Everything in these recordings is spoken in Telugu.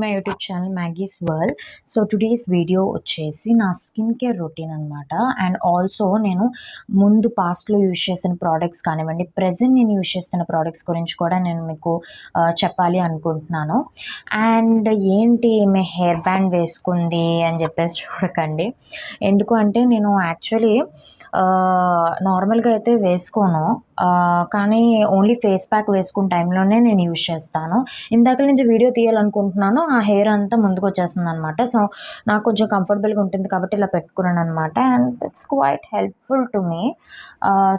My YouTube channel Maggie's world. So today's video వచ్చేసి నా స్కిన్ కేర్ రొటీన్ అనమాట. అండ్ ఆల్సో నేను ముందు పాస్ట్లో యూజ్ చేసిన ప్రోడక్ట్స్ కానివ్వండి, ప్రెజెంట్ నేను యూజ్ చేస్తున్న ప్రోడక్ట్స్ గురించి కూడా నేను మీకు చెప్పాలి అనుకుంటున్నాను. అండ్ ఏంటి ఈమె హెయిర్ బ్యాండ్ వేసుకుంది అని చెప్పేసి చూడకండి. ఎందుకు అంటే నేను యాక్చువల్లీ నార్మల్గా అయితే వేసుకోను, కానీ ఓన్లీ ఫేస్ ప్యాక్ వేసుకున్న టైంలోనే నేను యూజ్ చేస్తాను. ఇందాక నుంచి వీడియో తీయాలనుకుంటున్నాను, ఆ హెయిర్ అంతా ముందుకు వచ్చేస్తుంది అనమాట. సో నాకు కొంచెం కంఫర్టబుల్గా ఉంటుంది కాబట్టి ఇలా పెట్టుకున్నాను అనమాట. And it's quite helpful to me.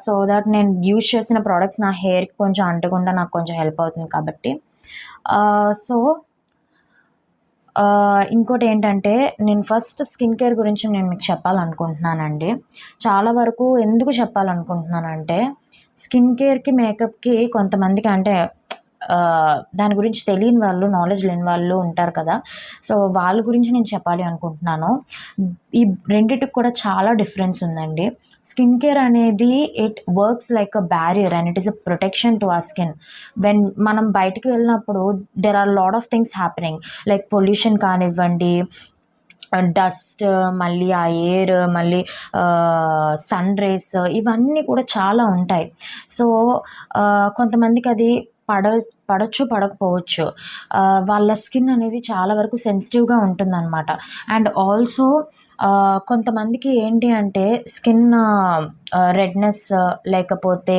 So that నేను యూజ్ చేసిన ప్రోడక్ట్స్ నా హెయిర్కి కొంచెం అంటకుండా నాకు కొంచెం హెల్ప్ అవుతుంది కాబట్టి. సో ఇంకోటి ఏంటంటే, నేను ఫస్ట్ స్కిన్ కేర్ గురించి నేను మీకు చెప్పాలనుకుంటున్నానండి. చాలా వరకు ఎందుకు చెప్పాలనుకుంటున్నానంటే, స్కిన్ కేర్‌కి, మేకప్‌కి కొంతమందికి అంటే దాని గురించి తెలియని వాళ్ళు, నాలెడ్జ్ లేని వాళ్ళు ఉంటారు కదా! సో వాళ్ళ గురించి నేను చెప్పాలి అనుకుంటున్నాను. ఈ రెండిటికి కూడా చాలా డిఫరెన్స్ ఉందండి. స్కిన్ కేర్ అనేది it works like a barrier and it is a protection to our skin. When మనం బయటికి వెళ్ళినప్పుడు there are lot of things happening, like pollution కానివ్వండి, డస్ట్, మళ్ళీ ఆ ఎయిర్, మళ్ళీ సన్ రేస్, ఇవన్నీ కూడా చాలా ఉంటాయి. సో కొంతమందికి అది పడొచ్చు, పడకపోవచ్చు. వాళ్ళ స్కిన్ అనేది చాలా వరకు సెన్సిటివ్‌గా ఉంటుందనమాట. అండ్ ఆల్సో కొంతమందికి ఏంటి అంటే స్కిన్ రెడ్‌నెస్, లేకపోతే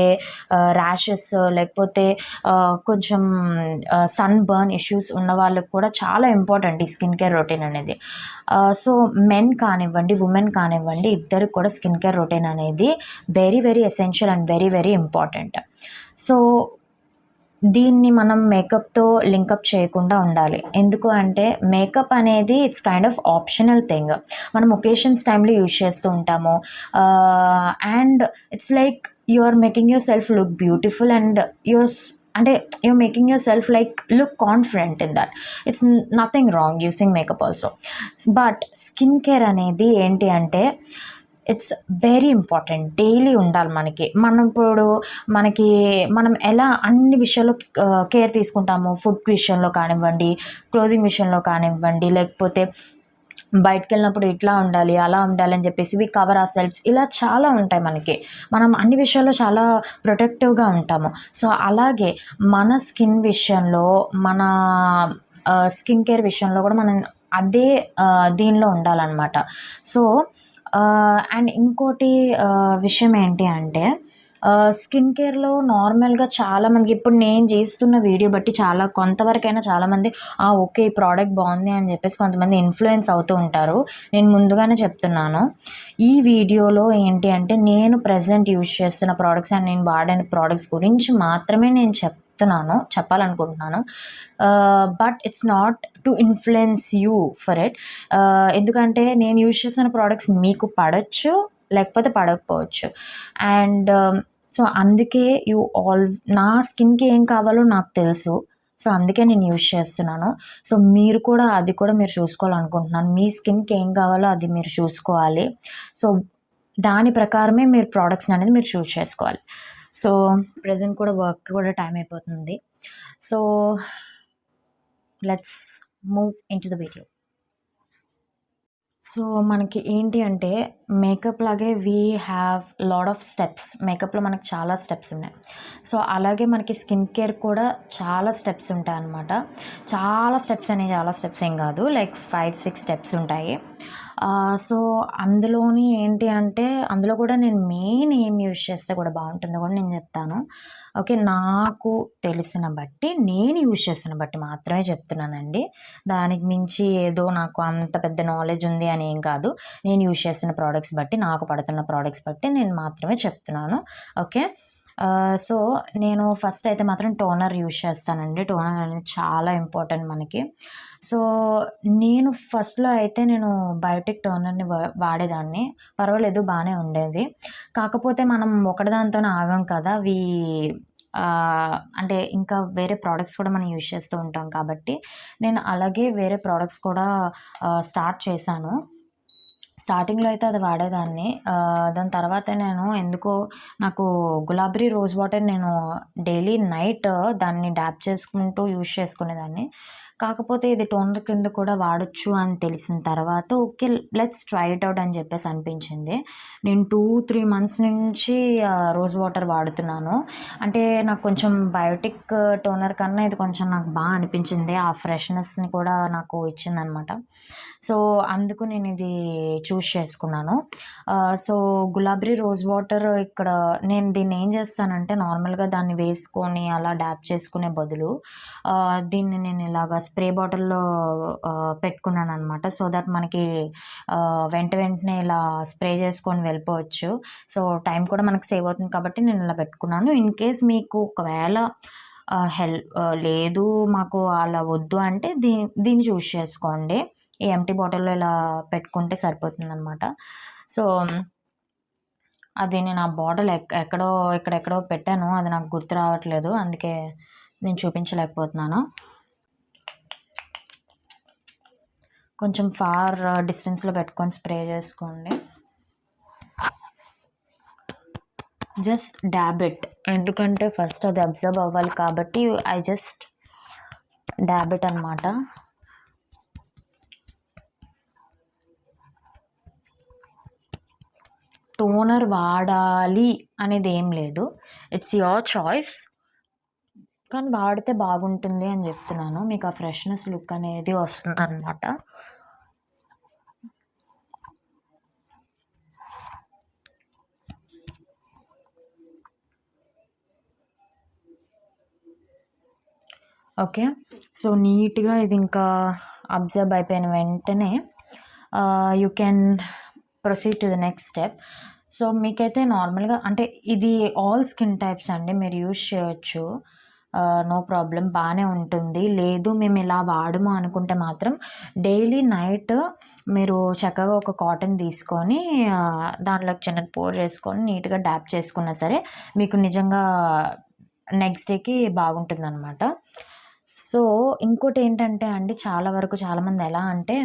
ర్యాషెస్, లేకపోతే కొంచెం సన్ బర్న్ ఇష్యూస్ ఉన్న వాళ్ళకి కూడా చాలా ఇంపార్టెంట్ ఈ స్కిన్ కేర్ రొటీన్ అనేది. సో మెన్ కానివ్వండి, ఉమెన్ కానివ్వండి, ఇద్దరికి కూడా స్కిన్ కేర్ రొటీన్ అనేది very very essential and very very important. So దీన్ని మనం మేకప్‌తో లింకప్ చేయకుండా ఉండాలి. ఎందుకు అంటే మేకప్ అనేది it's kind of optional thing. మనం ఒకేషన్స్ టైంలో యూజ్ చేస్తూ ఉంటాము. And it's like you are making your self look beautiful and అంటే you're making your self like look confident in that. It's nothing wrong using makeup also. But skin care అనేది ఏంటి అంటే ఇట్స్ వెరీ ఇంపార్టెంట్. డైలీ ఉండాలి మనకి. మనం ఎలా అన్ని విషయాల్లో కేర్ తీసుకుంటాము. ఫుడ్ విషయంలో కానివ్వండి, క్లోదింగ్ విషయంలో కానివ్వండి, లేకపోతే బయటికెళ్ళినప్పుడు ఇట్లా ఉండాలి, అలా ఉండాలి అని చెప్పేసి వి కవర్ అవర్ సెల్వ్స్, ఇలా చాలా ఉంటాయి మనకి. మనం అన్ని విషయాల్లో చాలా ప్రొటెక్టివ్‌గా ఉంటాము. సో అలాగే మన స్కిన్ విషయంలో, మన స్కిన్ కేర్ విషయంలో కూడా మనం అదే దీనిలో ఉండాలనమాట. సో అండ్ ఇంకోటి విషయం ఏంటి అంటే, స్కిన్ కేర్‌లో నార్మల్‌గా చాలామందికి ఇప్పుడు నేను చేస్తున్న వీడియో బట్టి కొంతవరకైనా చాలామంది ఓకే, ఈ ప్రోడక్ట్ బాగుంది అని చెప్పేసి కొంతమంది ఇన్‌ఫ్లుయెన్స్ అవుతూ ఉంటారు. నేను ముందుగానే చెప్తున్నాను. ఈ వీడియోలో ఏంటి అంటే నేను ప్రెజెంట్ యూజ్ చేస్తున్న ప్రోడక్ట్స్ అండ్ నేను వాడిన ప్రోడక్ట్స్ గురించి మాత్రమే నేను చెప్పాలనుకుంటున్నాను. But it's not to influence you for it. ఎందుకంటే నేను యూజ్ చేసిన ప్రోడక్ట్స్ మీకు పడొచ్చు, లేకపోతే పడకపోవచ్చు. అండ్ సో అందుకే నా స్కిన్‌కి ఏం కావాలో నాకు తెలుసు. సో అందుకే నేను యూజ్ చేస్తున్నాను. సో మీరు కూడా మీరు చూసుకోవాలనుకుంటున్నాను. మీ స్కిన్‌కి ఏం కావాలో అది మీరు చూసుకోవాలి. సో దాని ప్రకారమే మీరు ప్రోడక్ట్స్‌ని అనేది మీరు చూజ్ చేసుకోవాలి. సో ప్రెజెంట్ కూడా వర్క్ కూడా టైం అయిపోతుంది. So let's move into the video. So మనకి ఏంటి అంటే మేకప్ లాగే we have lot of steps. మేకప్‌లో మనకు చాలా స్టెప్స్ ఉన్నాయి. సో అలాగే మనకి స్కిన్ కేర్ కూడా చాలా స్టెప్స్ ఉంటాయన్నమాట. చాలా స్టెప్స్ ఏం కాదు, లైక్ 5, 6 స్టెప్స్ ఉంటాయి. సో అందులోని ఏంటి అంటే అందులో కూడా నేను మెయిన్ ఏం యూజ్ చేస్తే కూడా బాగుంటుందో కూడా నేను చెప్తాను. ఓకే, నాకు తెలిసిన బట్టి, నేను యూజ్ చేస్తున్న బట్టి మాత్రమే చెప్తున్నానండి. దానికి మించి ఏదో నాకు అంత పెద్ద నాలెడ్జ్ ఉంది అని ఏం కాదు. నేను యూజ్ చేస్తున్న ప్రోడక్ట్స్ బట్టి, నాకు పడుతున్న ప్రోడక్ట్స్ బట్టి నేను మాత్రమే చెప్తున్నాను. ఓకే. సో నేను ఫస్ట్ అయితే మాత్రం టోనర్ యూజ్ చేస్తానండి. టోనర్ అనేది చాలా ఇంపార్టెంట్ మనకి. సో నేను ఫస్ట్‌లో అయితే బయోటిక్ టోనర్‌ని వాడేదాన్ని. పర్వాలేదు, బాగానే ఉండేది. కాకపోతే మనం ఒకటిదానితోనే ఆగం కదా! అంటే ఇంకా వేరే ప్రోడక్ట్స్ కూడా మనం యూజ్ చేస్తూ ఉంటాం కాబట్టి, నేను అలాగే వేరే ప్రోడక్ట్స్ కూడా స్టార్ట్ చేశాను. స్టార్టింగ్‌లో అయితే అది వాడేదాన్ని. దాని తర్వాత ఎందుకో నాకు గులాబ్రీ రోజ్ వాటర్ డైలీ నైట్ దాన్ని డ్యాబ్ చేసుకుంటూ యూజ్ చేసుకునేదాన్ని. కాకపోతే ఇది టోనర్ కింద కూడా వాడొచ్చు అని తెలిసిన తర్వాత okay let's try it out అని చెప్పేసి అనిపించింది. నేను 2-3 మంత్స్ నుంచి రోజ్ వాటర్ వాడుతున్నాను. అంటే నాకు కొంచెం బయోటిక్ టోనర్ కన్నా ఇది కొంచెం నాకు బాగా అనిపించింది. ఆ ఫ్రెష్‌నెస్‌ని కూడా నాకు ఇచ్చిందనమాట. సో, అందుకు నేను ఇది చూజ్ చేసుకున్నాను. సో, గులాబ్రీ రోజ్ వాటర్ ఇక్కడ నేను దీన్ని ఏం చేస్తానంటే నార్మల్‌గా దాన్ని వేసుకొని అలా డ్యాప్ చేసుకునే బదులు దీన్ని నేను ఇలాగా స్ప్రే బాటిల్‌లో పెట్టుకున్నాననమాట. సో దట్ మనకి వెంటనే ఇలా స్ప్రే చేసుకొని వెళ్ళిపోవచ్చు. సో, టైం కూడా మనకు సేవ్ అవుతుంది కాబట్టి నేను ఇలా పెట్టుకున్నాను. ఇన్ కేస్ మీకు ఒకవేళ లేదు మాకు అలా వద్దు అంటే దీన్ని చూజ్ చేసుకోండి. ఈ ఎంప్టీ బాటిల్‌లో ఇలా పెట్టుకుంటే సరిపోతుందనమాట. సో, అది నేను ఆ బాటిల్ ఎక్కడో ఎక్కడెక్కడో పెట్టాను. అది నాకు గుర్తు రావట్లేదు. అందుకే నేను చూపించలేకపోతున్నాను. కొంచెం ఫార్ డిస్టెన్స్‌లో పెట్టుకొని స్ప్రే చేసుకోండి. Just dub it. ఎందుకంటే ఫస్ట్ అది అబ్జర్వ్ అవ్వాలి కాబట్టి ఐ జస్ట్ డాబ్ ఇట్ అనమాట. టోనర్ వాడాలి అనేది ఏం లేదు. It's your choice. కానీ వాడితే బాగుంటుంది అని చెప్తున్నాను. మీకు ఆ ఫ్రెష్‌నెస్ లుక్ అనేది వస్తుందనమాట. ఓకే. సో, నీట్‌గా ఇది ఇంకా అబ్జర్బ్ అయిపోయిన వెంటనే you can proceed to the next step. So, మీకైతే నార్మల్‌గా అంటే ఇది ఆల్ స్కిన్ టైప్స్ అండి. మీరు యూజ్ చేయొచ్చు. నో ప్రాబ్లమ్ బానే ఉంటుంది. లేదు మేము ఇలా వాడము అనుకుంటే మాత్రం డైలీ నైట్ మీరు చక్కగా ఒక కాటన్ తీసుకొని దాంట్లోకి చిన్నది పోర్ చేసుకొని నీట్‌గా డ్యాప్ చేసుకున్నా సరే మీకు నిజంగా నెక్స్ట్ డేకి బాగుంటుందనమాట. సో, ఇంకోటేంటంటే అండి చాలా వరకు చాలామంది ఎలా అంటే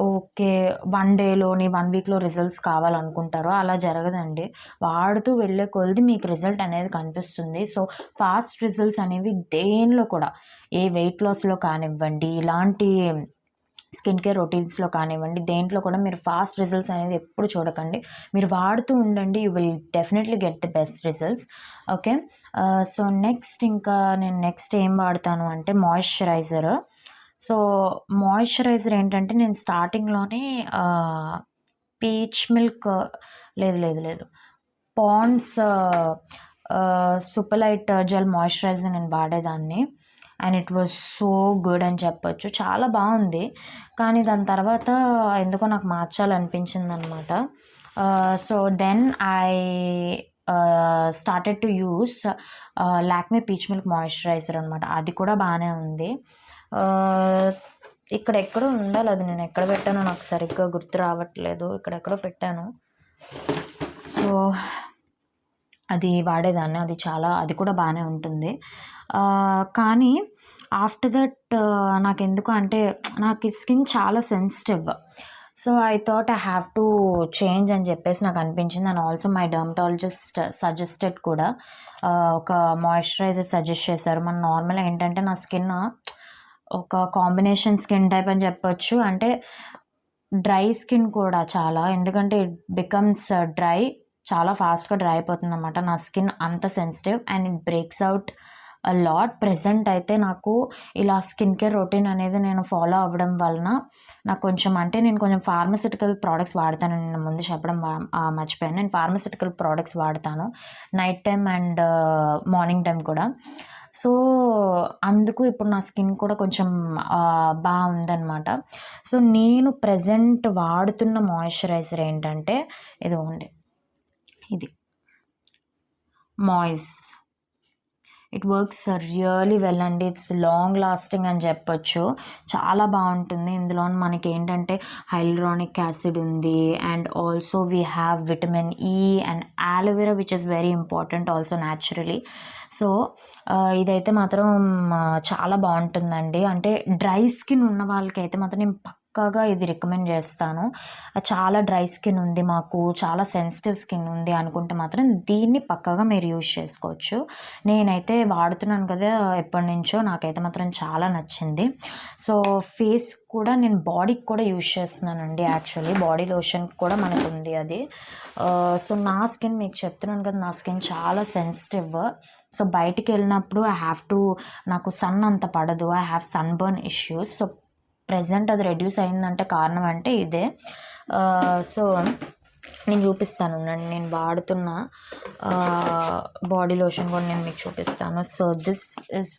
ఓకే 1 డేలోని 1 వీక్‌లో రిజల్ట్స్ కావాలనుకుంటారు. అలా జరగదండి. వాడుతూ వెళ్ళే కొలది మీకు రిజల్ట్ అనేది కనిపిస్తుంది. సో, ఫాస్ట్ రిజల్ట్స్ అనేవి దేనిలో కూడా ఏ వెయిట్ లాస్‌లో కానివ్వండి, ఇలాంటి స్కిన్ కేర్ రొటీన్స్‌లో కానివ్వండి, దేంట్లో కూడా మీరు ఫాస్ట్ రిజల్ట్స్ అనేది ఎప్పుడు చూడకండి. మీరు వాడుతూ ఉండండి. You will definitely get the best results. Okay. So, నేను నెక్స్ట్ ఏం వాడతాను అంటే మాయిశ్చరైజర్. సో, మాయిశ్చరైజర్ ఏంటంటే నేను స్టార్టింగ్‌లోనే పీచ్ మిల్క్ లేదు. పాండ్స్ సూపర్లైట్ జెల్ మాయిశ్చరైజర్ నేను వాడేదాన్ని. And it was so good అని చెప్పొచ్చు. చాలా బాగుంది. కానీ దాని తర్వాత ఎందుకో నాకు మార్చాలనిపించిందనమాట. So, then I started to use Lakme peach milk moisturizer అనమాట. అది కూడా బాగానే ఉంది. ఇక్కడెక్కడో ఉండాలి. అది నేను ఎక్కడ పెట్టానో నాకు సరిగ్గా గుర్తు రావట్లేదు. ఇక్కడెక్కడో పెట్టాను. సో, అది వాడేదాన్ని. అది కూడా బాగానే ఉంటుంది. కానీ ఆఫ్టర్ దట్ నాకెందుకు అంటే నాకు స్కిన్ చాలా sensitive. So, I thought I have to change అని చెప్పేసి నాకు అనిపించింది. And also my dermatologist suggested కూడా ఒక మాయిశ్చరైజర్ సజెస్ట్ చేశారు. మన నార్మల్‌గా ఏంటంటే నా స్కిన్ ఒక కాంబినేషన్ స్కిన్ టైప్ అని చెప్పొచ్చు. అంటే డ్రై స్కిన్ కూడా చాలా. ఎందుకంటే ఇట్ బికమ్స్ డ్రై. చాలా ఫాస్ట్‌గా డ్రై అయిపోతుందనమాట. నా స్కిన్ అంత sensitive and it breaks out lot. Present అయితే నాకు ఇలా స్కిన్ కేర్ రొటీన్ అనేది నేను ఫాలో అవ్వడం వలన నాకు నేను కొంచెం ఫార్మాస్యూటికల్ ప్రోడక్ట్స్ వాడతాను. నేను ముందు చెప్పడం మర్చిపోయాను. నేను ఫార్మాస్యూటికల్ ప్రోడక్ట్స్ వాడతాను night time and morning time కూడా. సో, అందుకు ఇప్పుడు నా స్కిన్ కూడా కొంచెం బాగుందనమాట. సో, నేను ప్రెజెంట్ వాడుతున్న మాయిశ్చరైజర్ ఏంటంటే ఇదిగోండి ఇది మాయిస్. ఇట్ వర్క్స్ రియలీ వెల్ అండి. ఇట్స్ లాంగ్ లాస్టింగ్ అని చెప్పొచ్చు. చాలా బాగుంటుంది. ఇందులో మనకి ఏంటంటే హైలూరానిక్ యాసిడ్ ఉంది and also we have vitamin E and aloe vera which is very important also naturally. So, ఇదైతే మాత్రం చాలా బాగుంటుందండి. అంటే డ్రై స్కిన్ ఉన్న వాళ్ళకైతే మాత్రం నేను పక్కాగా ఇది రికమెండ్ చేస్తాను. చాలా డ్రై స్కిన్ ఉంది మాకు, చాలా సెన్సిటివ్ స్కిన్ ఉంది అనుకుంటే మాత్రం దీన్ని పక్కాగా మీరు యూజ్ చేసుకోవచ్చు. నేనైతే వాడుతున్నాను కదా ఎప్పటినుంచో, నాకైతే మాత్రం చాలా నచ్చింది. సో ఫేస్ కూడా నేను బాడీకి కూడా యూజ్ చేస్తున్నానండి. యాక్చువల్లీ బాడీ లోషన్ కూడా మనకు ఉంది అది. సో నా స్కిన్ మీకు చెప్తున్నాను కదా, నా స్కిన్ చాలా సెన్సిటివ్. సో బయటికి వెళ్ళినప్పుడు నాకు సన్ అంత పడదు, I have sun burn issues. So present అది రెడ్యూస్ అయిందంటే కారణం అంటే ఇదే. సో నేను చూపిస్తాను, నేను వాడుతున్న బాడీ లోషన్ కూడా నేను మీకు చూపిస్తాను. So this is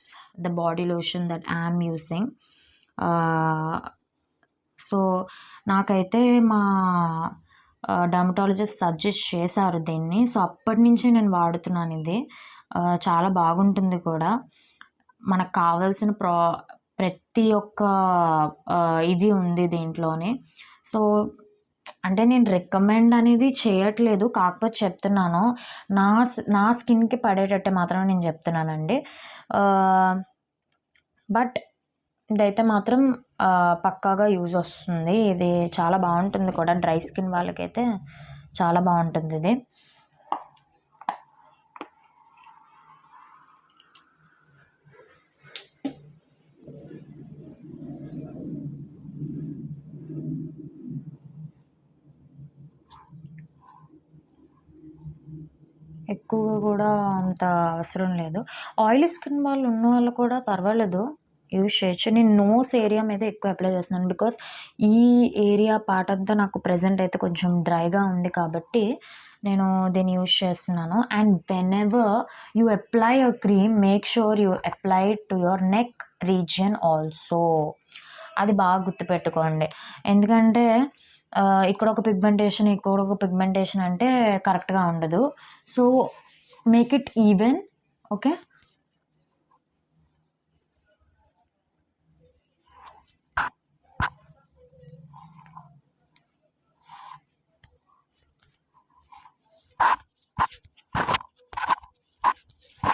the body lotion that I'm using. So నాకైతే మా డర్మటాలజిస్ట్ సజెస్ట్ చేశారు దీన్ని. సో అప్పటి నుంచి నేను వాడుతున్నాను ఇది. చాలా బాగుంటుంది కూడా. మనకు కావాల్సిన ప్రతి ఒక్క ఇది ఉంది దీంట్లోనే. సో అంటే నేను రికమెండ్ అనేది చేయట్లేదు, కాకపోతే చెప్తున్నాను. నా స్కిన్కి పడేటట్టే మాత్రమే నేను చెప్తున్నానండి. బట్ ఇదైతే మాత్రం పక్కాగా యూజ్ వస్తుంది. ఇది చాలా బాగుంటుంది కూడా, డ్రై స్కిన్ వాళ్ళకైతే చాలా బాగుంటుంది ఇది. ఎక్కువగా కూడా అంత అవసరం లేదు. ఆయిలీ స్కిన్ వాళ్ళు ఉన్న వాళ్ళు కూడా పర్వాలేదు, యూజ్ చేయొచ్చు. నేను నోస్ ఏరియా మీద ఎక్కువ అప్లై చేస్తున్నాను, బికాస్ ఈ ఏరియా పార్ట్ అంతా నాకు ప్రెజెంట్ అయితే కొంచెం డ్రైగా ఉంది కాబట్టి నేను దీన్ని యూజ్ చేస్తున్నాను. And when ever you apply your cream, make sure you apply to your neck region also. అది బాగా గుర్తుపెట్టుకోండి. ఎందుకంటే ఇక్కడ ఒక పిగ్మెంటేషన్, ఇక్కడ ఒక పిగ్మెంటేషన్ అంటే కరెక్ట్గా ఉండదు. So make it even. Okay,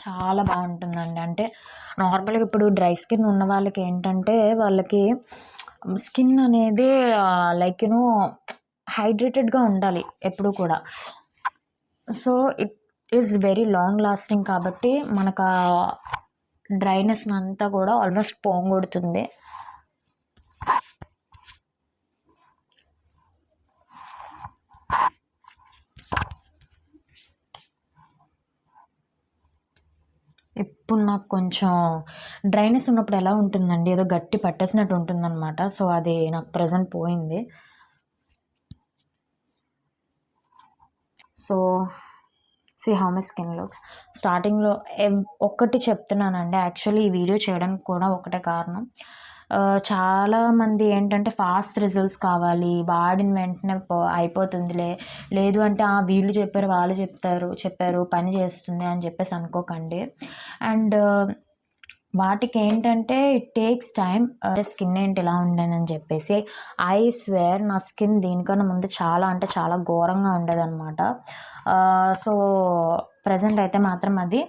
చాలా బాగుంటుందండి. అంటే నార్మల్గా ఇప్పుడు డ్రై స్కిన్ ఉన్న వాళ్ళకి ఏంటంటే, వాళ్ళకి స్కిన్ అనేది లైక్ యూనో హైడ్రేటెడ్గా ఉండాలి ఎప్పుడు కూడా. So it is very long lasting కాబట్టి మనకు ఆ డ్రైనెస్ అంతా కూడా ఆల్మోస్ట్ పోగొడుతుంది. ఇప్పుడు నాకు కొంచెం డ్రైనెస్ ఉన్నప్పుడు ఎలా ఉంటుందండి, ఏదో గట్టి పట్టేసినట్టు ఉంటుందన్నమాట. సో అది నాకు ప్రజెంట్ పోయింది. So see how my skin looks. స్టార్టింగ్లో ఒక్కటి చెప్తున్నానండి, యాక్చువల్లీ ఈ వీడియో చేయడానికి కూడా ఒకటే కారణం. చాలామంది ఏంటంటే ఫాస్ట్ రిజల్ట్స్ కావాలి, వాడిన వెంటనే అయిపోతుందిలే, లేదు అంటే వీళ్ళు చెప్పారు వాళ్ళు చెప్పారు పని చేస్తుంది అని చెప్పేసి అనుకోకండి. అండ్ వాటికి ఏంటంటే ఇట్ టేక్స్ టైం. స్కిన్ ఏంటి ఇలా ఉండేనని చెప్పేసి, ఐ స్వేర్ నా స్కిన్ దీనికన్నా ముందు చాలా అంటే చాలా ఘోరంగా ఉండేదన్నమాట. సో ప్రజెంట్ అయితే మాత్రం అది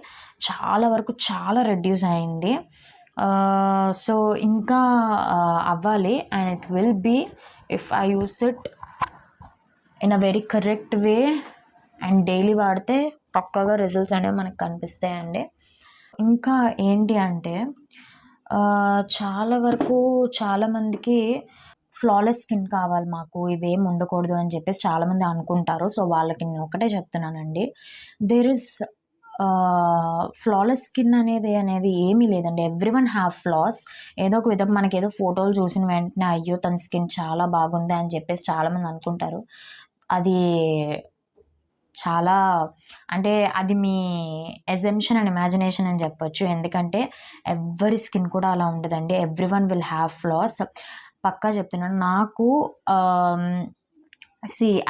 చాలా వరకు చాలా రెడ్యూస్ అయింది. సో ఇంకా అవ్వాలి, and it will be if I use it in a very correct way and daily వాడితే పక్కాగా రిజల్ట్స్ అనేవి మనకు కనిపిస్తాయండి. ఇంకా ఏంటి అంటే చాలా వరకు చాలామందికి ఫ్లాలెస్ స్కిన్ కావాలి మాకు, ఇవేం ఉండకూడదు అని చెప్పేసి చాలామంది అనుకుంటారు. సో వాళ్ళకి నేను ఒకటే చెప్తున్నానండి, దేర్ ఇస్ ఫ్లాలెస్ స్కిన్ అనేది ఏమీ లేదండి. Everyone have floss. ఏదో ఒక విధంగా మనకి ఏదో ఫోటోలు చూసిన వెంటనే అయ్యో తన స్కిన్ చాలా బాగుంది అని చెప్పేసి చాలామంది అనుకుంటారు. అది చాలా అంటే అది మీ అజంప్షన్ అండ్ ఇమాజినేషన్ అని చెప్పొచ్చు. ఎందుకంటే ఎవ్వరి స్కిన్ కూడా అలా ఉండదండి. Everyone will have flaws. పక్కా చెప్తున్నాను. నాకు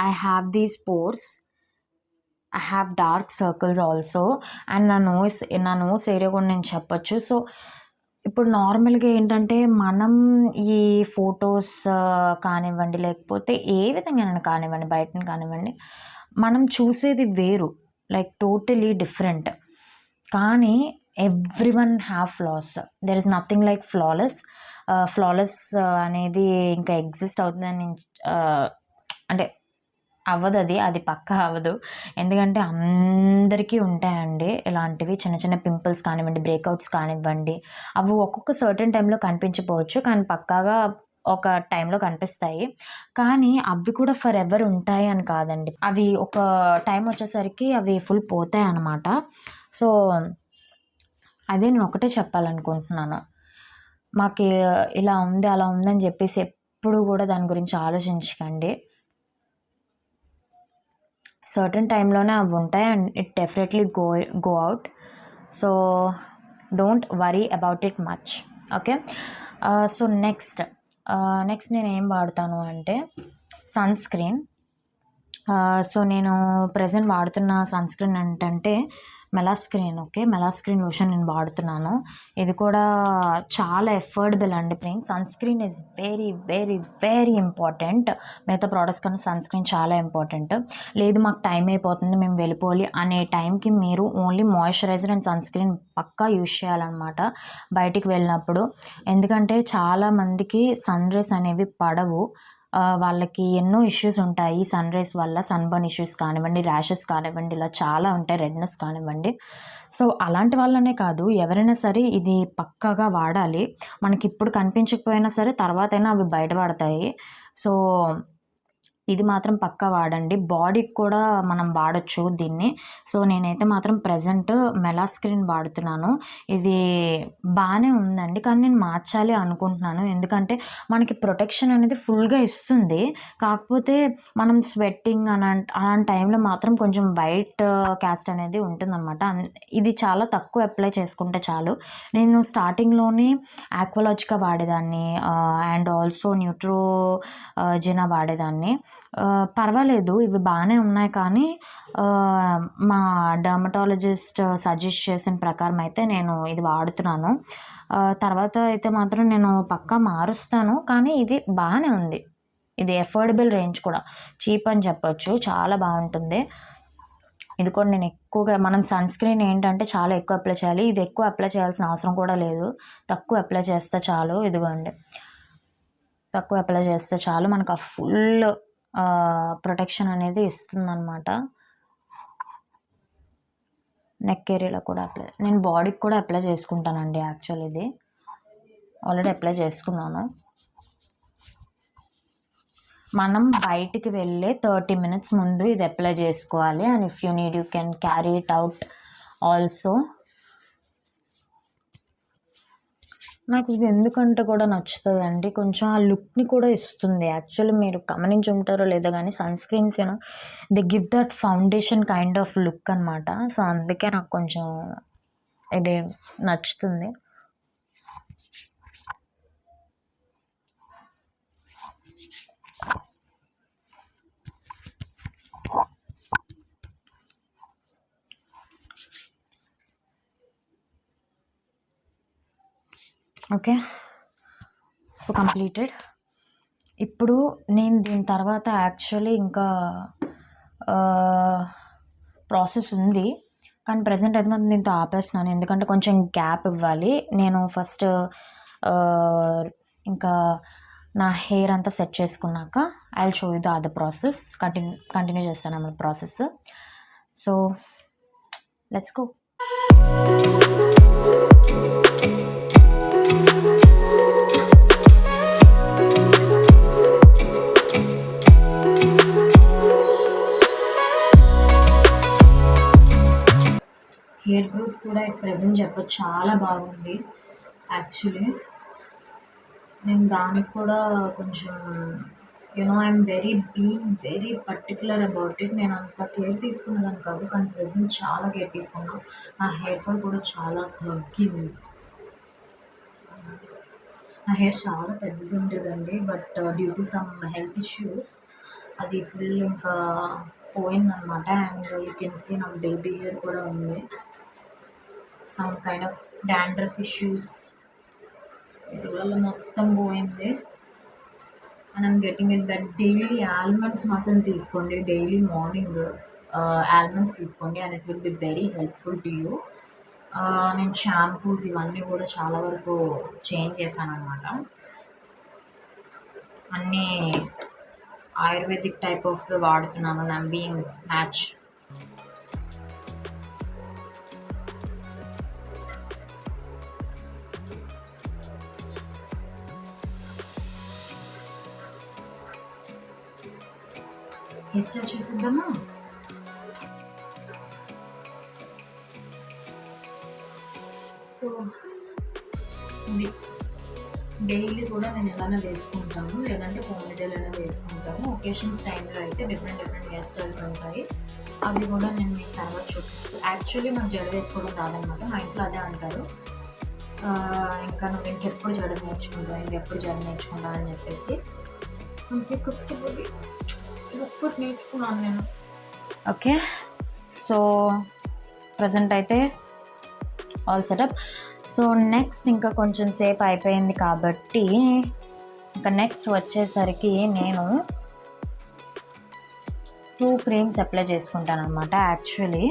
I have these pores, I have dark circles also, and నా నోస్ ఏరియా కూడా నేను చెప్పొచ్చు. సో ఇప్పుడు నార్మల్గా ఏంటంటే మనం ఈ ఫొటోస్ కానివ్వండి, లేకపోతే ఏ విధంగా కానివ్వండి, బయటని కానివ్వండి, మనం చూసేది వేరు, లైక్ టోటలీ డిఫరెంట్. కానీ everyone have floss. There is nothing like flawless. Flawless అనేది ఇంకా ఎగ్జిస్ట్ అవుతుందని అంటే అవ్వదు, అది పక్కా అవ్వదు. ఎందుకంటే అందరికీ ఉంటాయండి ఇలాంటివి చిన్న చిన్న పింపుల్స్ కానివ్వండి, బ్రేక్అవుట్స్ కానివ్వండి. అవి ఒక్కొక్క సర్టెన్ టైంలో కనిపించకపోవచ్చు, కానీ పక్కాగా ఒక టైంలో కనిపిస్తాయి. కానీ అవి కూడా ఫర్ ఎవర్ ఉంటాయి అని కాదండి. అవి ఒక టైం వచ్చేసరికి అవి ఫుల్ పోతాయి అన్నమాట. సో అదే నేను ఒకటే చెప్పాలనుకుంటున్నాను. మాకు ఇలా ఉంది, అలా ఉందని చెప్పేసి ఎప్పుడు కూడా దాని గురించి ఆలోచించకండి. సర్టెన్ టైంలోనే అవి ఉంటాయి and it definitely go out. So don't worry about it much. Okay. So next నేను ఏం వాడతాను అంటే సన్ స్క్రీన్. సో నేను ప్రజెంట్ వాడుతున్న సన్ స్క్రీన్ ఏంటంటే మెలాస్క్రీన్. ఓకే, మెలాస్క్రీన్ లోషన్ నేను వాడుతున్నాను. ఇది కూడా చాలా ఎఫర్డబుల్ అండి. Sun screen is very very very important. మిగతా ప్రోడక్ట్స్ కన్నా సన్ స్క్రీన్ చాలా ఇంపార్టెంట్. లేదు మాకు టైం అయిపోతుంది, మేము వెళ్ళిపోవాలి అనే టైంకి మీరు only moisturiser and sun screen పక్కా యూజ్ చేయాలన్నమాట బయటికి వెళ్ళినప్పుడు. ఎందుకంటే చాలామందికి సన్ రేస్ అనేవి పడవు. వాళ్ళకి ఎన్నో ఇష్యూస్ ఉంటాయి సన్ రైజ్ వల్ల. సన్బర్న్ ఇష్యూస్ కానివ్వండి, ర్యాషెస్ కానివ్వండి, ఇలా చాలా ఉంటాయి, రెడ్నెస్ కానివ్వండి. సో అలాంటి వాళ్ళనే కాదు, ఎవరైనా సరే ఇది పక్కాగా వాడాలి. మనకి ఇప్పుడు కనిపించకపోయినా సరే తర్వాతైనా అవి బయటపడతాయి. సో ఇది మాత్రం పక్కా వాడండి. బాడీకి కూడా మనం వాడచ్చు దీన్ని. సో నేనైతే మాత్రం ప్రజెంట్ మెలాస్క్రీన్ వాడుతున్నాను. ఇది బాగానే ఉందండి, కానీ నేను మార్చాలి అనుకుంటున్నాను. ఎందుకంటే మనకి ప్రొటెక్షన్ అనేది ఫుల్గా ఇస్తుంది. కాకపోతే మనం స్వెట్టింగ్ అలాంటి టైంలో మాత్రం కొంచెం వైట్ క్యాస్ట్ అనేది ఉంటుందన్నమాట. ఇది చాలా తక్కువ అప్లై చేసుకుంటే చాలు. నేను స్టార్టింగ్లోనే ఆక్వాలాజికా వాడేదాన్ని అండ్ ఆల్సో న్యూట్రోజెనా వాడేదాన్ని. పర్వాలేదు, ఇవి బాగానే ఉన్నాయి. కానీ మా డర్మటాలజిస్ట్ సజెస్ట్ చేసిన ప్రకారం అయితే నేను ఇది వాడుతున్నాను. తర్వాత అయితే మాత్రం నేను పక్కా మారుస్తాను. కానీ ఇది బాగానే ఉంది. ఇది ఎఫోర్డబుల్ రేంజ్ కూడా, చీప్ అని చెప్పొచ్చు, చాలా బాగుంటుంది. ఇది కూడా నేను ఎక్కువగా, మనం సన్ స్క్రీన్ ఏంటంటే చాలా ఎక్కువ అప్లై చేయాలి. ఇది ఎక్కువ అప్లై చేయాల్సిన అవసరం కూడా లేదు, తక్కువ అప్లై చేస్తే చాలు. ఇదిగోండి, తక్కువ అప్లై చేస్తే చాలు, మనకు ఆ ఫుల్ ప్రొటెక్షన్ అనేది ఇస్తుందన్నమాట. నెక్ ఏరియాలో కూడా నేను బాడీకి కూడా అప్లై చేసుకుంటానండి. యాక్చువల్ ఇది ఆల్రెడీ అప్లై చేసుకున్నాను. మనం బయటికి వెళ్ళే 30 minutes ముందు ఇది అప్లై చేసుకోవాలి. And if you need you can carry it out also. నాకు ఇది ఎందుకంటే కూడా నచ్చుతుందండి, కొంచెం ఆ లుక్ని కూడా ఇస్తుంది. యాక్చువల్లీ మీరు గమనించి ఉంటారో లేదో కానీ sun screens they give that foundation kind of look అనమాట. సో అందుకే నాకు కొంచెం ఇది నచ్చుతుంది. Okay, so completed. ఇప్పుడు నేను దీని తర్వాత యాక్చువల్లీ ఇంకా ప్రాసెస్ ఉంది, కానీ ప్రజెంట్ అయితే మాత్రం దీంతో ఆపేస్తున్నాను. ఎందుకంటే కొంచెం గ్యాప్ ఇవ్వాలి. నేను ఫస్ట్ ఇంకా నా హెయిర్ అంతా సెట్ చేసుకున్నాక I will show you the other process. Continue చేస్తాను అన్నమాట process. So let's go. Hair growth కూడా ప్రజెంట్ చెప్పచ్చు చాలా బాగుంది. యాక్చువల్లీ నేను దానికి కూడా కొంచెం I'm very particular about it. నేను అంత కేర్ తీసుకునేదాన్ని కాదు, కానీ ప్రజెంట్ చాలా కేర్ తీసుకున్నాను. నా హెయిర్ ఫాల్ కూడా చాలా తగ్గింది. నా హెయిర్ చాలా పెద్దది ఉండేదండి, but due to some health issues అది ఫుల్ ఇంకా పోయిందనమాట. అండ్ యూ కెన్ సీ నా బేబీ హెయిర్ కూడా ఉంది. Some kind of dandruff issues వల్ల మొత్తం పోయింది. And I'm getting it that daily almonds మాత్రం తీసుకోండి. డైలీ మార్నింగ్ ఆల్మండ్స్ తీసుకోండి and it will be very helpful to you. నేను షాంపూస్ ఇవన్నీ కూడా చాలా వరకు చేంజ్ చేశాను అనమాట. అన్నీ ఆయుర్వేదిక్ టైప్ ఆఫ్ వాడుతున్నాను. I'm being match. Hair style చేసేద్దామా? సో ఇది డైలీ కూడా నేను ఎలానే వేసుకుంటాను, లేదంటే పోనీటైల్ అయినా వేసుకుంటాను. ఒకేషన్స్ టైంలో అయితే డిఫరెంట్ హెయిర్ స్టైల్స్ ఉంటాయి. అవి కూడా నేను మీకు తర్వాత చూపిస్తాను. యాక్చువల్లీ నాకు జడ వేసుకోవడం రాదనమాట. మా ఇంట్లో అదే అంటారు, ఇంకా నువ్వు ఇంకెప్పుడు జడ నేర్చుకుంటావు అని చెప్పేసి అంతే కష్టపడి ఇది ఒక్కటి నేర్చుకున్నాను నేను. ఓకే, సో ప్రజెంట్ అయితే ఆల్ సెటప్. సో నెక్స్ట్ ఇంకా కొంచెం సేపు అయిపోయింది కాబట్టి ఇంకా నెక్స్ట్ వచ్చేసరికి నేను 2 క్రీమ్స్ అప్లై చేసుకుంటాను అనమాట. యాక్చువల్లీ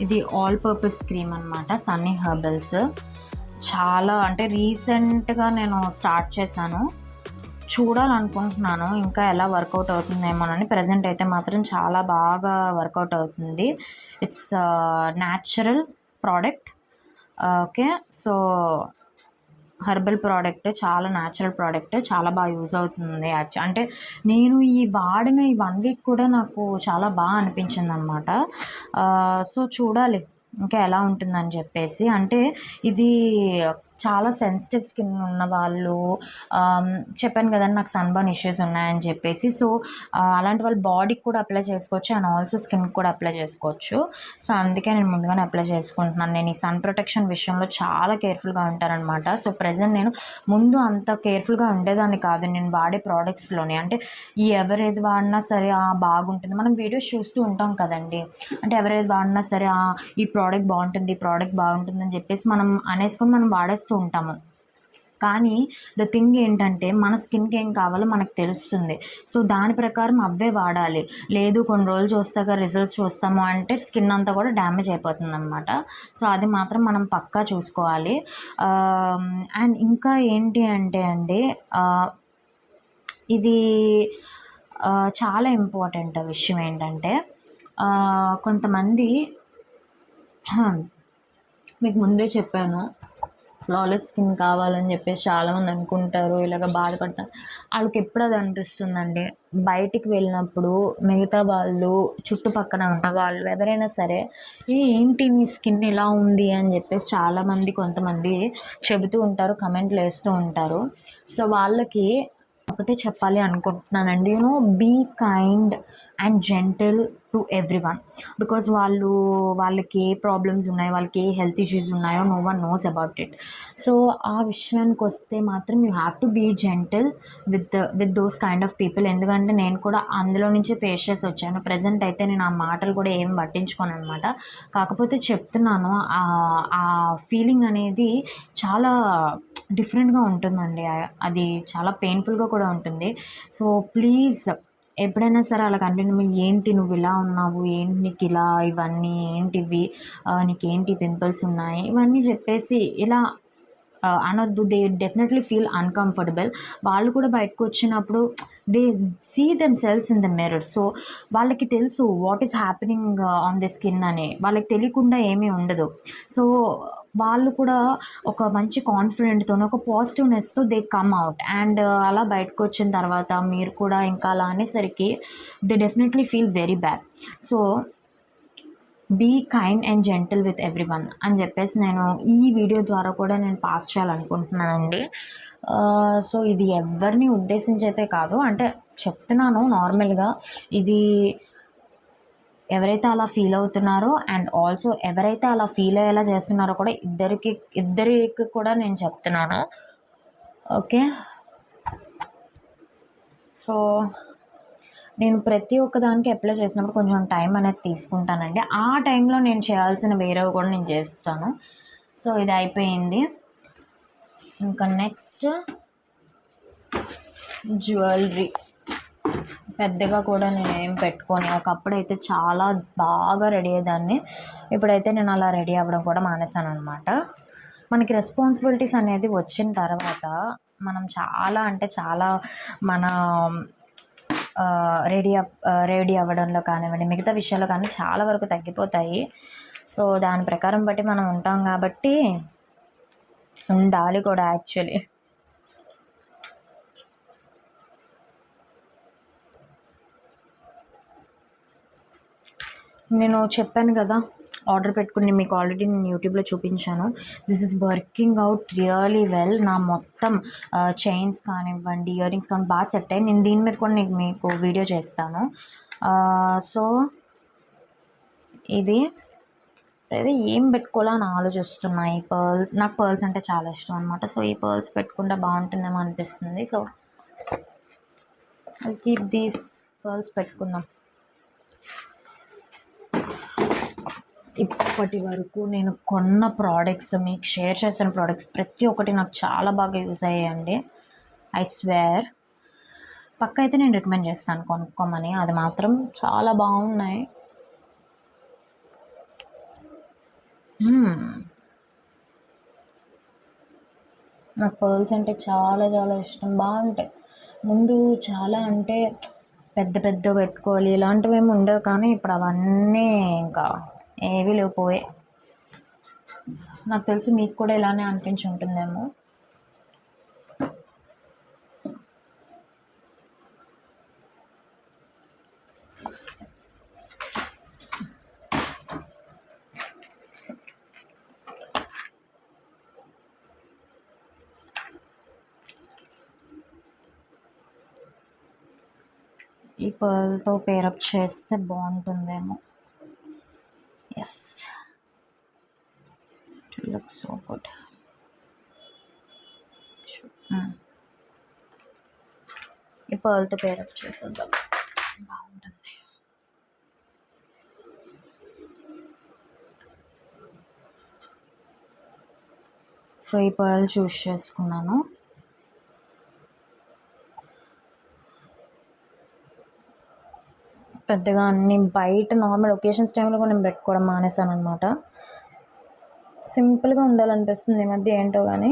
ఇది ఆల్ పర్పస్ క్రీమ్ అనమాట, సన్నీ హెర్బల్స్. చాలా అంటే రీసెంట్గా నేను స్టార్ట్ చేశాను, చూడాలనుకుంటున్నాను ఇంకా ఎలా వర్కౌట్ అవుతుందేమోనని. ప్రజెంట్ అయితే మాత్రం చాలా బాగా వర్కౌట్ అవుతుంది. It's natural product. Okay, so herbal product, చాలా న్యాచురల్ ప్రోడక్ట్, చాలా బాగా యూజ్ అవుతుంది. అంటే నేను ఈ వాడిన ఈ 1 వీక్ కూడా నాకు చాలా బాగా అనిపించింది అనమాట. సో చూడాలి ఇంకా ఎలా ఉంటుందని చెప్పేసి. అంటే ఇది చాలా సెన్సిటివ్ స్కిన్ ఉన్న వాళ్ళు, చెప్పాను కదండి నాకు సన్బర్న్ ఇష్యూస్ ఉన్నాయని చెప్పేసి. సో అలాంటి వాళ్ళు బాడీకి కూడా అప్లై చేసుకోవచ్చు అండ్ ఆల్సో స్కిన్కి కూడా అప్లై చేసుకోవచ్చు. సో అందుకే నేను ముందుగానే అప్లై చేసుకుంటున్నాను. నేను ఈ సన్ ప్రొటెక్షన్ విషయంలో చాలా కేర్ఫుల్గా ఉంటానన్నమాట. సో ప్రజెంట్ నేను ముందు అంత కేర్ఫుల్గా ఉండేదాన్ని కాదు నేను వాడే ప్రోడక్ట్స్లోనే. అంటే ఎవరేది వాడినా సరే బాగుంటుంది, మనం వీడియోస్ చూస్తూ ఉంటాం కదండి. అంటే ఎవరేది వాడినా సరే ఈ ప్రోడక్ట్ బాగుంటుంది అని చెప్పేసి మనం అనేసుకొని మనం వాడేస్తూ ఉంటాము. కానీ ద థింగ్ ఏంటంటే మన స్కిన్కి ఏం కావాలో మనకు తెలుస్తుంది. సో దాని ప్రకారం అవే వాడాలి. లేదు కొన్ని రోజులు చూస్తాక రిజల్ట్స్ చూస్తాము అంటే స్కిన్ అంతా కూడా డ్యామేజ్ అయిపోతుంది అనమాట. సో అది మాత్రం మనం పక్కా చూసుకోవాలి. అండ్ ఇంకా ఏంటి అంటే అండి, ఇది చాలా ఇంపార్టెంట్ విషయం ఏంటంటే, కొంతమంది మీకు ముందే చెప్పాను, ఫ్లాలెస్ స్కిన్ కావాలని చెప్పేసి చాలామంది అనుకుంటారు, ఇలాగ బాధపడతారు. వాళ్ళకి ఎప్పుడు అది అనిపిస్తుందండి, బయటికి వెళ్ళినప్పుడు మిగతా వాళ్ళు చుట్టుపక్కన ఉన్న వాళ్ళు ఎవరైనా సరే ఏంటి నీ స్కిన్ ఇలా ఉంది అని చెప్పేసి కొంతమంది చెబుతూ ఉంటారు, కమెంట్లు వేస్తూ ఉంటారు. సో వాళ్ళకి ఒకటే చెప్పాలి అనుకుంటున్నానండి, be kind and gentle to everyone. Because వాళ్ళకి ఏ ప్రాబ్లమ్స్ ఉన్నాయో, వాళ్ళకి ఏ హెల్త్ ఇష్యూస్ ఉన్నాయో no one knows about it. So ఆ విషయానికి వస్తే మాత్రం you have to be gentle with those kind of people. ఎందుకంటే నేను కూడా అందులో నుంచి ఫేస్ చేసి వచ్చాను. ప్రజెంట్ అయితే నేను ఆ మాటలు కూడా ఏం పట్టించుకోను అనమాట. కాకపోతే చెప్తున్నాను, ఆ ఫీలింగ్ అనేది చాలా డిఫరెంట్గా ఉంటుందండి. అది చాలా పెయిన్ఫుల్గా కూడా ఉంటుంది. సో ప్లీజ్ ఎప్పుడైనా సరే అలా కనిపించి ఏంటి నువ్వు ఇలా ఉన్నావు, ఏంటి నీకు ఇలా, ఇవన్నీ ఏంటివి, నీకేంటి పింపుల్స్ ఉన్నాయి, ఇవన్నీ చెప్పేసి ఇలా అనొద్దు. They definitely feel uncomfortable. వాళ్ళు కూడా బయటకు వచ్చినప్పుడు they see themselves in the mirror. So వాళ్ళకి తెలుసు what is happening on the skin అని, వాళ్ళకి తెలియకుండా ఏమీ ఉండదు. సో వాళ్ళు కూడా ఒక మంచి కాన్ఫిడెంట్తో, ఒక పాజిటివ్నెస్తో దే కమ్ అవుట్. అండ్ అలా బయటకు వచ్చిన తర్వాత మీరు కూడా ఇంకా అలా అనేసరికి they definitely feel very bad. So be kind and gentle with everyone అని చెప్పేసి నేను ఈ వీడియో ద్వారా కూడా నేను పాస్ చేయాలనుకుంటున్నానండి. సో ఇది ఎవరిని ఉద్దేశించి అయితే కాదు, అంటే చెప్తున్నాను నార్మల్గా. ఇది ఎవరైతే అలా ఫీల్ అవుతున్నారో అండ్ ఆల్సో ఎవరైతే అలా ఫీల్ అయ్యేలా చేస్తున్నారో కూడా ఇద్దరికి కూడా నేను చెప్తున్నాను. ఓకే, సో నేను ప్రతి ఒక్క దానికి అప్లై చేసినప్పుడు కొంచెం టైం అనేది తీసుకుంటానండి. ఆ టైంలో నేను చేయాల్సిన వేరేవి కూడా నేను చేస్తాను. సో ఇది అయిపోయింది. ఇంకా నెక్స్ట్ జ్యువెలరీ. పెద్దగా కూడా నేనేం పెట్టుకొని ఒకప్పుడైతే చాలా బాగా రెడీ అయ్యేదాన్ని. ఇప్పుడైతే నేను అలా రెడీ అవ్వడం కూడా మానేశాననమాట. మనకి రెస్పాన్సిబిలిటీస్ అనేది వచ్చిన తర్వాత మనం చాలా అంటే చాలా మన రెడీ అవ్వడంలో కానివ్వండి, మిగతా విషయాల్లో కానీ చాలా వరకు తగ్గిపోతాయి. సో దాని ప్రకారం బట్టి మనం ఉంటాం కాబట్టి ఉండాలి కూడా యాక్చువల్లీ. నేను చెప్పాను కదా, ఆర్డర్ పెట్టుకుని మీకు ఆల్రెడీ నేను యూట్యూబ్లో చూపించాను. This is working out really well. నా మొత్తం చైన్స్ కానివ్వండి, ఇయర్ రింగ్స్ కానీ బాగా సెట్ అయ్యి. నేను దీని మీద కూడా నేను మీకు వీడియో చేస్తాను. సో ఇది అదే ఏం పెట్టుకోవాలో అని ఆలోచిస్తున్నా. ఈ పర్ల్స్, నాకు పర్ల్స్ అంటే చాలా ఇష్టం అనమాట. సో ఈ పర్ల్స్ పెట్టుకుంటే బాగుంటుందేమో అనిపిస్తుంది. So I keep these pearls పెట్టుకుందాం. ఇప్పటి వరకు నేను కొన్న ప్రోడక్ట్స్, మీకు షేర్ చేసిన ప్రోడక్ట్స్ ప్రతి ఒక్కటి నాకు చాలా బాగా యూజ్ అయ్యాయండి. I swear. పక్క అయితే నేను రికమెండ్ చేస్తాను కొనుక్కోమని. అది మాత్రం చాలా బాగున్నాయి. నాకు పర్ల్స్ అంటే చాలా చాలా ఇష్టం. బాగుంటాయి. ముందు చాలా అంటే పెద్ద పెద్ద పెట్టుకోవాలి ఇలాంటివి ఏమి ఉండవు, కానీ ఇప్పుడు అవన్నీ ఇంకా ఏవి లేకపోయే. నాకు తెలిసి మీకు కూడా ఇలానే అనిపించి ఉంటుందేమో. ఈ పర్ల్తో పేరప్ చేస్తే బాగుంటుందేమో. Yes, it looks so good. ఈ పర్ల్తో పేరప్ చేసేద్దాం, బాగుంటుంది. సో ఈ పర్ల్ చూస్ చేసుకున్నాను. పెద్దగా అన్ని బయట నార్మల్ ఒకేషన్స్ టైంలో కూడా నేను పెట్టుకోవడం మానేశాను అనమాట. సింపుల్గా ఉండాలనిపిస్తుంది ఈ మధ్య ఏంటో కానీ.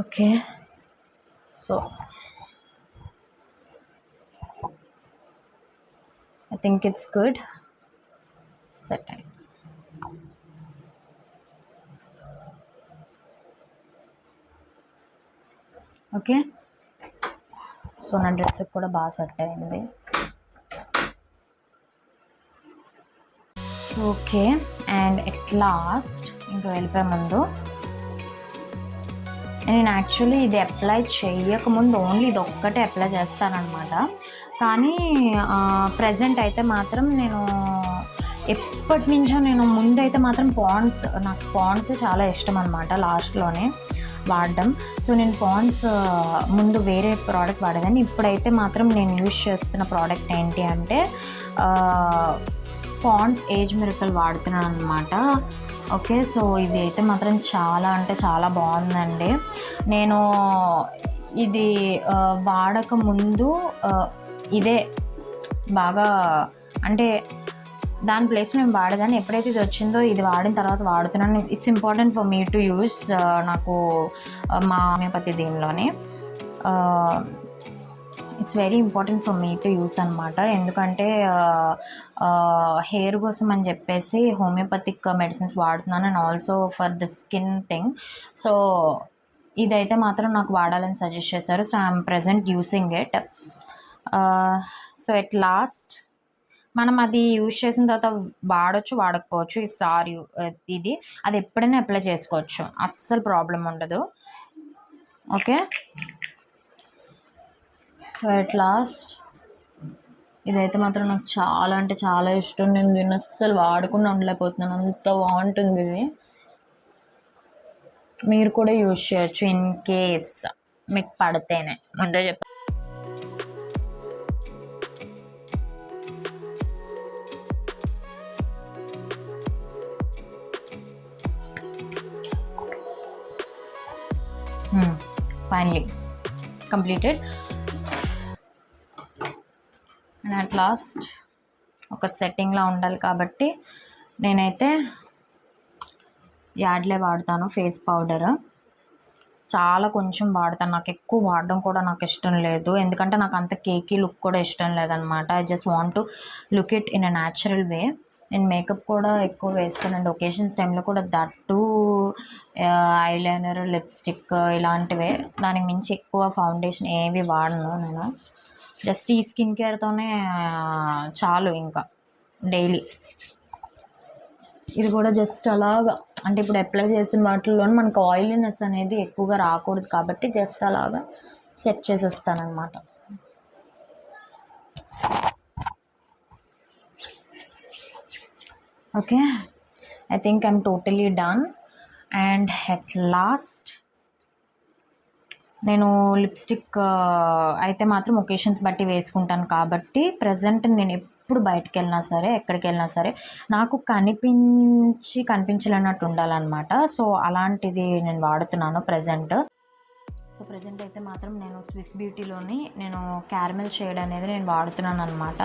Okay, so I think it's good. Set అయ్యి. ఓకే, సో నా డ్రెస్కి కూడా బాగా సెట్ అయింది. ఓకే, అండ్ ఎట్ లాస్ట్ ఇంకా వెళ్ళిపోయే ముందు నేను యాక్చువల్లీ ఇది అప్లై చేయకముందు ఓన్లీ ఇది ఒక్కటే అప్లై చేస్తానన్నమాట. కానీ ప్రజెంట్ అయితే మాత్రం నేను ఎప్పటి నుంచో ముందైతే మాత్రం నాకు పాండ్స్ చాలా ఇష్టం అనమాట. లాస్ట్లోనే వాడడం. సో నేను పాండ్స్ ముందు వేరే ప్రోడక్ట్ వాడేదాన్ని. ఇప్పుడైతే మాత్రం నేను యూజ్ చేస్తున్న ప్రోడక్ట్ ఏంటి అంటే పాండ్స్ ఏజ్ మిరకల్ వాడుతున్నాను అనమాట. ఓకే, సో ఇది అయితే మాత్రం చాలా అంటే చాలా బాగుందండి. నేను ఇది వాడక ముందు ఇదే బాగా అంటే దాని ప్లేస్లో నేను వాడేదాన్ని. ఎప్పుడైతే ఇది వచ్చిందో ఇది వాడిన తర్వాత వాడుతున్నాను. It's important for me to use. నాకు మా హోమియోపతి దీనిలోనే it's very important for me to use అనమాట. ఎందుకంటే హెయిర్ కోసం అని చెప్పేసి హోమియోపతిక్ మెడిసిన్స్ వాడుతున్నాను, and also for the skin thing. So ఇదైతే మాత్రం నాకు వాడాలని సజెస్ట్ చేశారు. So I'm present using it. So at last మనం అది యూజ్ చేసిన తర్వాత వాడచ్చు, వాడకపోవచ్చు. ఇట్స్ ఆర్ ఇది అది ఎప్పుడైనా అప్లై చేసుకోవచ్చు, అస్సలు ప్రాబ్లం ఉండదు. ఓకే, సో ఎట్ లాస్ట్ ఇదైతే మాత్రం నాకు చాలా అంటే చాలా ఇష్టం. నేను దీన్ని అస్సలు వాడకుండా ఉండలేకపోతున్నాను, అంత బాగుంటుంది ఇది. మీరు కూడా యూజ్ చేయొచ్చు ఇన్ కేస్ మీకు పడితేనే. ముందే చెప్ప finally completed. And at last ఒక సెట్టింగ్లా ఉండాలి కాబట్టి నేనైతే యాడ్లే వాడతాను ఫేస్ పౌడర్. చాలా కొంచెం వాడతాను, నాకు ఎక్కువ వాడడం కూడా నాకు ఇష్టం లేదు, ఎందుకంటే నాకు అంత కేకీ లుక్ కూడా ఇష్టం లేదనమాట. I just want to look it in a natural way. నేను మేకప్ కూడా ఎక్కువ వేసుకోనండి ఒకేషన్స్ టైంలో కూడా, దట్టు ఐలైనర్, లిప్స్టిక్ ఇలాంటివే. దానికి మించి ఎక్కువ ఫౌండేషన్ ఏవి వాడను నేను. జస్ట్ ఈ స్కిన్ కేర్తోనే చాలు ఇంకా డైలీ. ఇది కూడా జస్ట్ అలాగా, అంటే ఇప్పుడు అప్లై చేసిన వాటిల్లో మనకు ఆయిలీనెస్ అనేది ఎక్కువగా రాకూడదు కాబట్టి జస్ట్ అలాగా సెట్ చేసేస్తానమాట. Okay, I think I'm totally done. And at last నేను లిప్స్టిక్ అయితే మాత్రం ఒకేషన్స్ బట్టి వేసుకుంటాను కాబట్టి ప్రజెంట్ నేను ఎప్పుడు బయటకు వెళ్ళినా సరే, ఎక్కడికి వెళ్ళినా సరే నాకు కనిపించలేనట్టు ఉండాలన్నమాట. సో అలాంటిది నేను వాడుతున్నాను ప్రజెంట్. సో ప్రజెంట్ అయితే మాత్రం నేను స్విస్ బ్యూటీలోని నేను క్యారమెల్ షేడ్ అనేది నేను వాడుతున్నాను అనమాట.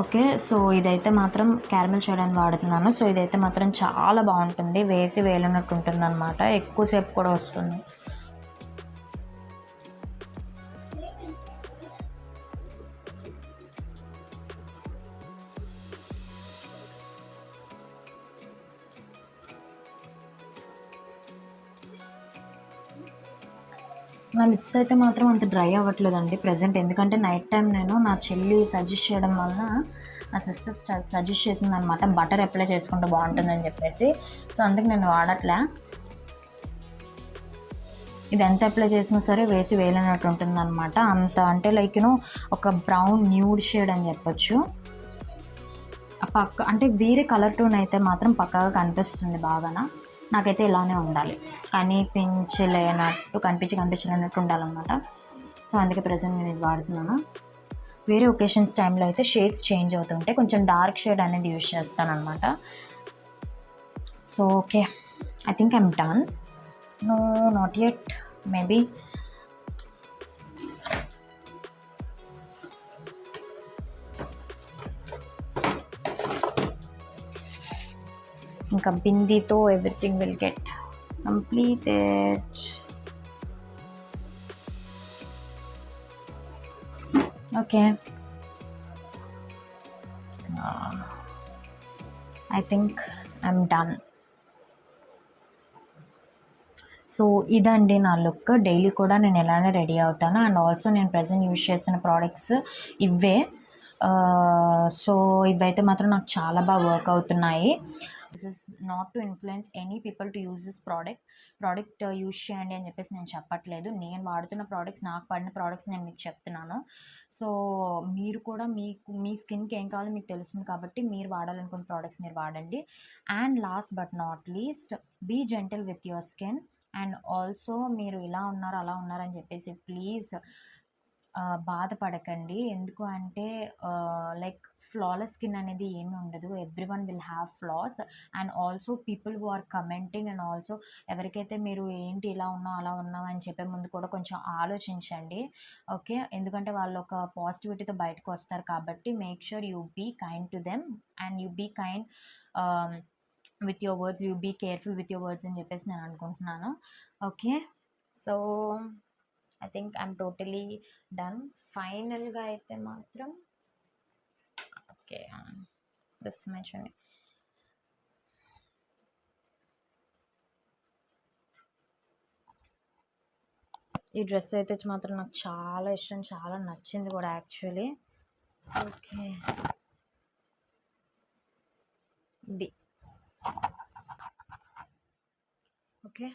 ఓకే, సో ఇదైతే మాత్రం క్యారమెల్ షేడ్ అని వాడుతున్నాను. సో ఇదైతే మాత్రం చాలా బాగుంటుంది, వేసి వేలినట్టు ఉంటుంది అనమాట, ఎక్కువసేపు కూడా వస్తుంది. నా లిప్స్ అయితే మాత్రం అంత డ్రై అవ్వట్లేదండి ప్రజెంట్, ఎందుకంటే నైట్ టైం నేను నా చెల్లి సజెస్ట్ చేయడం వలన, నా సిస్టర్ సజెస్ట్ చేసింది అనమాట, బటర్ అప్లై చేసుకుంటే బాగుంటుందని చెప్పేసి. సో అందుకు నేను వాడట్లే. ఇది ఎంత అప్లై చేసినా సరే వేసి వేయలేనట్టు ఉంటుంది అనమాట. అంత అంటే లైక్ ఒక బ్రౌన్ న్యూడ్ షేడ్ అని చెప్పొచ్చు. పక్క అంటే వేరే కలర్ టోన్ అయితే మాత్రం పక్కగా కనిపిస్తుంది బాగానా, నాకైతే ఇలానే ఉండాలి, కనిపించలేనట్టు ఉండాలన్నమాట. సో అందుకే ప్రజెంట్ నేను ఇది వాడుతున్నాను. వేరే ఒకేషన్స్ టైంలో అయితే షేడ్స్ చేంజ్ అవుతుంటే కొంచెం డార్క్ షేడ్ అనేది యూజ్ చేస్తాను అనమాట. So okay, I think I'm done. No, not yet, maybe. ఇంకా బిందీతో everything will get completed. Okay, I think I'm done. So ఇదండి నా లుక్. డైలీ కూడా నేను ఎలానే రెడీ అవుతాను. అండ్ ఆల్సో నేను ప్రజెంట్ యూజ్ చేసిన ప్రోడక్ట్స్ ఇవే. సో ఇవైతే మాత్రం నాకు చాలా బాగా వర్క్ అవుతున్నాయి. This is not to influence any people to use this product use చేయండి అని చెప్పేసి నేను చెప్పట్లేదు. నేను వాడుతున్న ప్రోడక్ట్స్, నాకు పడిన ప్రోడక్ట్స్ నేను మీకు చెప్తున్నాను. సో మీరు కూడా మీ స్కిన్కి ఏం కావాలో మీకు తెలుస్తుంది కాబట్టి మీరు వాడాలనుకున్న ప్రోడక్ట్స్ మీరు వాడండి. And last but not least, be gentle with your skin. And also మీరు ఇలా ఉన్నారు అలా ఉన్నారని చెప్పేసి ప్లీజ్ బాధపడకండి. ఎందుకు అంటే లైక్ ఫ్లాలెస్ స్కిన్ అనేది ఏమీ ఉండదు, everyone will have flaws. And also people who are commenting, and also ఎవరికైతే మీరు ఏంటి ఇలా ఉన్నావు అలా ఉన్నావు అని చెప్పే ముందు కూడా కొంచెం ఆలోచించండి. ఓకే, ఎందుకంటే వాళ్ళు ఒక పాజిటివిటీతో బయటకు వస్తారు కాబట్టి make sure you be kind to them and you be kind with your words, you be careful with your words అని చెప్పేసి నేను అనుకుంటున్నాను. Okay, so I think I'm totally done. ఫైనల్గా అయితే మాత్రం ఓకే, దిస్ మై చున్నీ. ఈ డ్రెస్ అయితే మాత్రం నాకు చాలా ఇష్టం, చాలా నచ్చింది కూడా యాక్చువల్లీ. ఓకే, ఇది ఓకే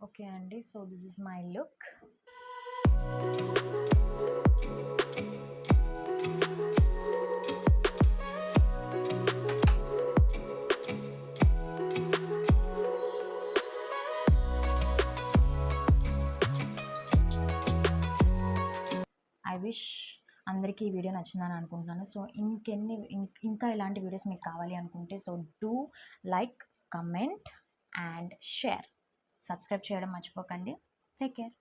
ఓకే అండి. So this is my look. I wish అందరికీ ఈ వీడియో నచ్చిందని అనుకుంటున్నాను. సో ఇంకా ఇలాంటి వీడియోస్ మీకు కావాలి అనుకుంటే so do like, comment and share. Subscribe చేయడం మర్చిపోకండి. Take care.